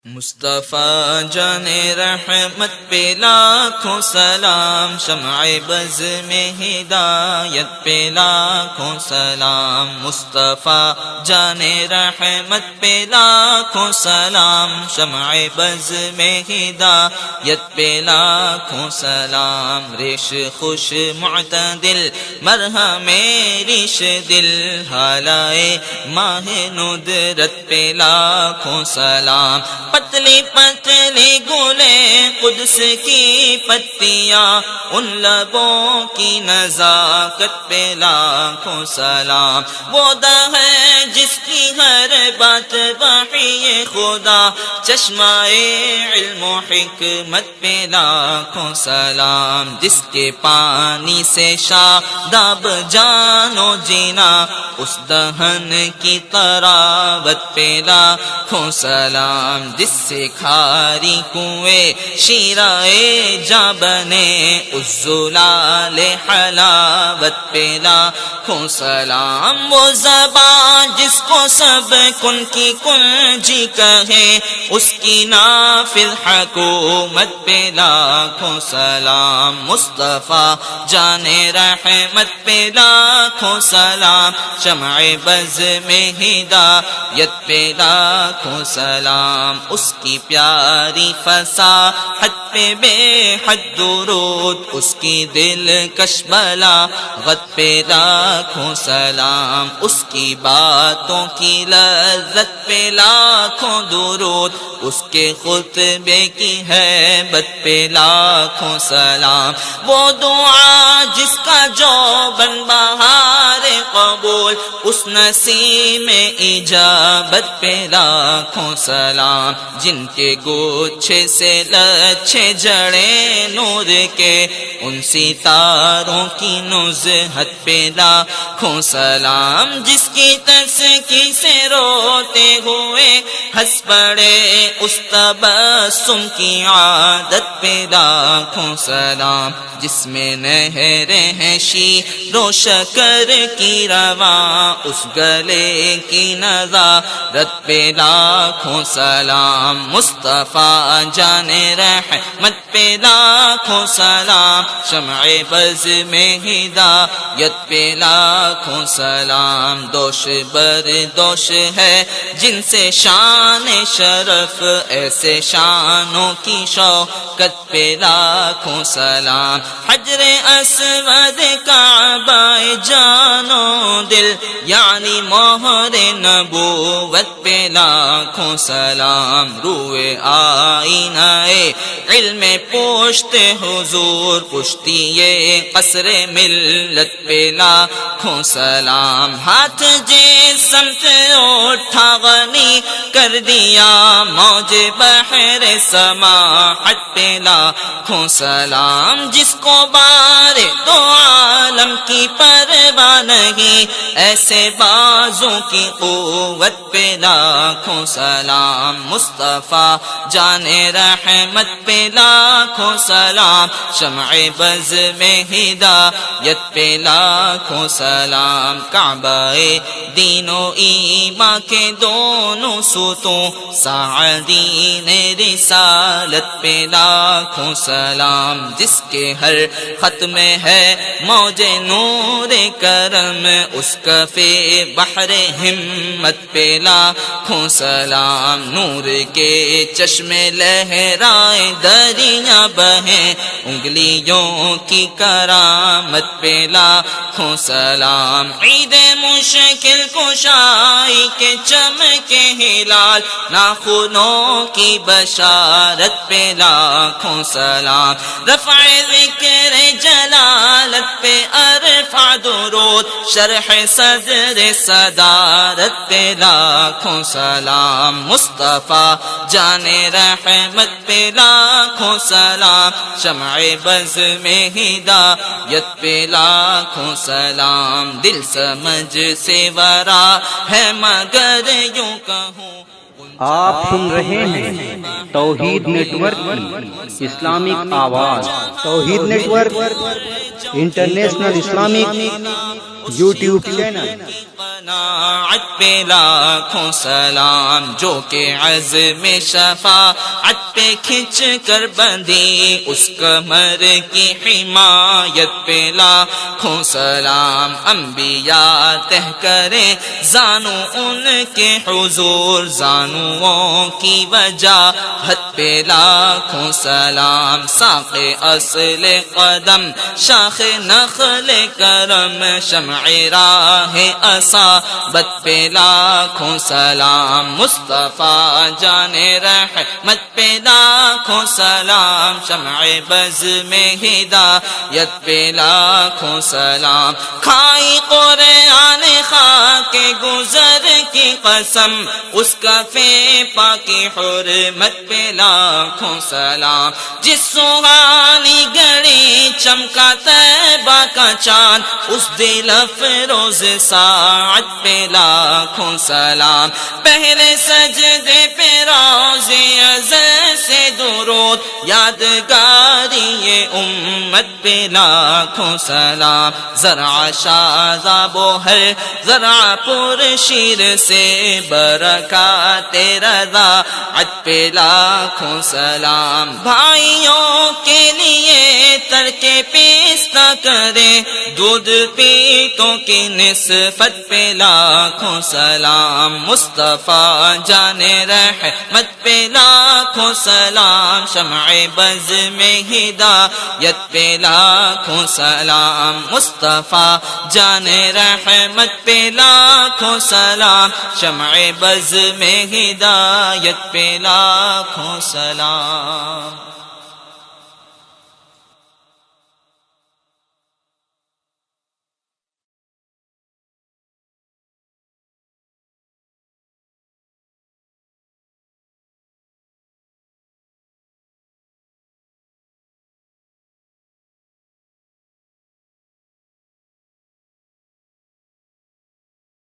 مصطفیٰ جان رحمت پہ لاکھوں سلام، شمع بز میں ہدایت پہ لاکھوں سلام، مصطفیٰ جان رحمت پہ لاکھوں سلام، شمع بز میں ہدایت پہ لاکھوں سلام، ریش خوش معتدل مرہم ریش دل، حالائے ماہ ندرت پہ لاکھوں سلام، پتلی پتلی گلیں قدس کی پتیاں، ان لبوں کی نزاکت پہ لاکھوں سلام، وہ ہے جس کی ہر بات وحی خدا، چشمہ علم و حکمت پہ لاکھوں سلام، جس کے پانی سے شاداب جان و جینا، اس دہن کی طراوت پہ لاکھوں سلام، جس سے کھاری کنویں شیرائے جاں بنے، اس زلال حلاوت پہ لاکھوں سلام، وہ زبان جس کو سب کن کی کنجی کہے، اس کی نافذ حکومت پہ لاکھوں سلام، مصطفیٰ جان رحمت پہ لاکھوں سلام، شمع بز میں ہدایت پہ لاکھوں سلام، اس کی پیاری فصاحت پہ بے حد درود، اس کی دلکش بلاغت پہ لاکھوں سلام، اس کی باتوں کی لذت پہ لاکھوں درود، اس کے خطبے کی ہیبت پہ لاکھوں سلام، وہ دعا جس کا جو بن بہار قبول، اس نسیم اجابت پہ لاکھوں سلام، جن کے گوچھے سے لچھے جڑے نور کے، ان ستاروں کی نزہت پہ لاکھوں سلام، جس کی تسکی سے روتے ہوئے ہنس پڑے، اس تبسم کی عادت پہ لاکھوں سلام، جس میں نہریں ہیں شیر و شکر کی رواں، اس گلے کی نظارت پہ لاکھوں سلام، مصطفیٰ جان رحمت پہ لاکھوں سلام، شمع بز میں ہدایت پہ لاکھوں سلام، دوش بردوش ہے جن سے شان شرف، ایسے شانوں کی شوکت پہ لاکھوں سلام، حجر اسود کعبہ جان و دل، یعنی مہر نبوت پہ لاکھوں سلام، روئے آئینہ علم پشت حضور، پشتی قصر ملت پہ لاکھوں سلام، ہاتھ جس سمت اٹھا غنی کر دیا، موج بحر سماحت پہ لاکھوں سلام، جس کو بار دو عالم کی پرواہ نہیں، ایسے بازوں کی قوت پہ لاکھوں سلام، مصطفیٰ جان رحمت پہ لاکھوں سلام، شمع بز میں ہدایت پہ لاکھوں سلام، کعبہ دین و ایمان کے دونوں ستون، سعدین رسالت پہ لاکھوں سلام، جس کے ہر خط میں ہے موج نور کرم، اس کفے بحر ہمت پہ لاکھوں سلام، نور کے چشمے لہرائے دریا بہیں، انگلیوں کی کرامت پہ لاکھوں سلام، عید مشکل کشائی کے چمکے ہلال، ناخنوں کی بشارت پہ لاکھوں سلام، رفع ذکر جلالت پہ ارفع درود، شرح صدر صدارت پہ لاکھوں سلام، مصطفیٰ جان رحمت پہ لاکھوں سلام، شمع بز میں ہدایت پہ لاکھوں سلام، دل سمجھ سے ورا ہے مگر یوں کہوں، آپ سن رہے ہیں توحید نیٹ ورک کی اسلامک آواز، Tawheed network international Islamic YouTube channel. قناعت پہ لاکھوں سلام، جو کہ عزم شفاعت پہ کھنچ کر بندھی اس کمر کی حمایت پہ لاکھوں سلام، انبیاء تہ کریں زانو ان کے حضور، زانوؤں کی وجاہت پہ لاکھوں سلام، ساق اصل قدم شاخ نخل کرم، شمع راہ اصابت پہ لاکھوں سلام، مصطفیٰ جان رحمت پہ لاکھوں سلام، شمع بز میں ہدایت پہ لاکھوں سلام، کھائی قرآن خاک گزر کی قسم، اس کفے پاکی حرمت پہ لاکھوں سلام، جس سہانی گھڑی چمکا طیبہ کا چاند، اس دل افروز ساعت پہ لاکھوں سلام، پہلے سجدے پہ روز ازل سے درود، یادگاری امت پہ لاکھوں سلام، زرع شاداب و ہر زرع پر شیر سے برکات رضاعت پہ لاکھوں سلام، بھائیوں کے لیے ترک پیستہ کرے دودھ پیتوں کی نسبت پہ لاکھوں سلام، مصطفیٰ جان رحمت پہ لاکھوں سلام، شمع بز میں ہدایت پہ لاکھوں سلام، مصطفیٰ جان رحمت پہ لاکھوں سلام، شمع بز میں ہدایت پہ لاکھوں سلام۔